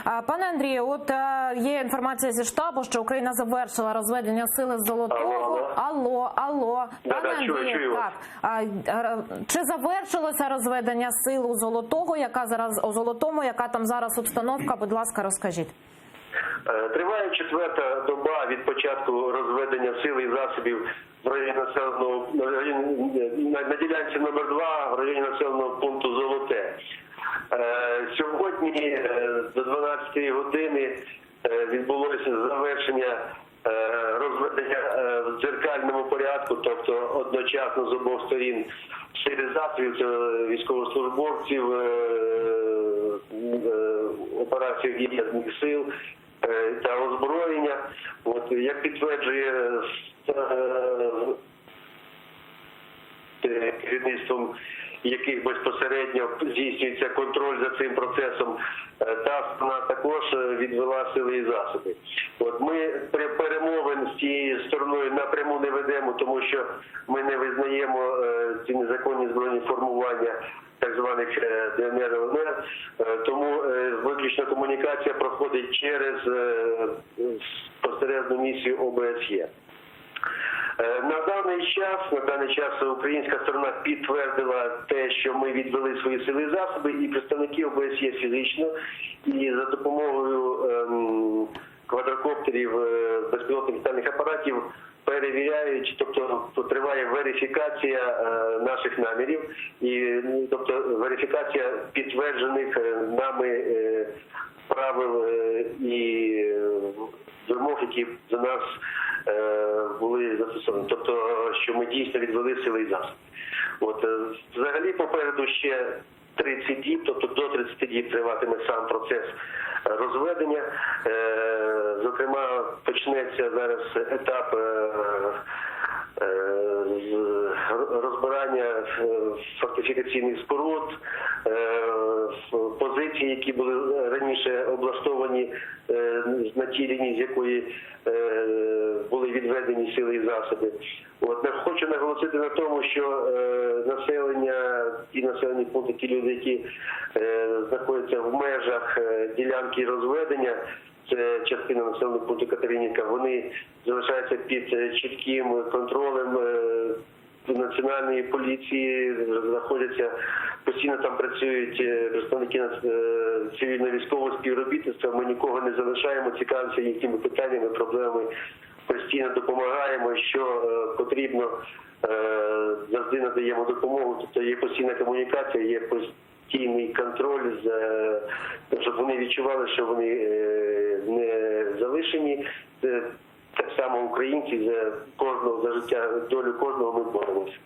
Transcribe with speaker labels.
Speaker 1: Пане Андрію, от є інформація зі штабу, що Україна завершила розведення сили Золотого. Алло. Пане Андрію, так. Чи завершилося розведення сил у Золотого, яка там зараз обстановка? Будь ласка, розкажіть.
Speaker 2: Триває 4-та доба від початку розведення сил і засобів в районі населеного на ділянці номер 2 в районі населеного пункту Золоте. Сьогодні до 12 години відбулося завершення розведення в дзеркальному порядку, тобто одночасно з обох сторін сили засобів, військовослужбовців, операцій об'єднаних сил та озброєння. От, як підтверджує керівництвом яких безпосередньо здійснюється контроль за цим процесом, та сторона також відвела сили і засоби. От ми перемовин з цією стороною напряму не ведемо, тому що ми не визнаємо ці незаконні збройні формування так званих ДНР, ЛНР, тому виключно комунікація проходить через спостережну місію ОБСЄ. На даний час українська сторона підтвердила те, що ми відвели свої сили і засоби, і представники ОБСЄ фізично, і за допомогою квадрокоптерів, безпілотних літальних апаратів перевіряють, тобто триває верифікація наших намірів, і тобто верифікація підтверджених нами правил і вимог, які за нас були застосовані. Тобто, що ми дійсно відвели сили і засоби. От, взагалі попереду ще 30 діб, тобто до 30 діб триватиме сам процес розведення. Зокрема, почнеться зараз етап розбирання фортифікаційних споруд, позиції, які були раніше облаштовані на тій лінії, з якої були відведені сили і засоби. От, хочу наголосити на тому, що населення, ті населені пункти, ті люди, які знаходяться в межах ділянки розведення, це частина населеного пункту Катеринівка, вони залишаються під чітким контролем національної поліції, знаходяться, постійно там працюють представники цивільно-військового співробітництва, ми нікого не залишаємо, цікавимося їхніми питаннями, проблемами, постійно допомагаємо, що потрібно, завжди надаємо допомогу, тобто є постійна комунікація, є постійний контроль, щоб вони відчували, що вони не залишені. Так само українці за життя, долю кожного ми боремося.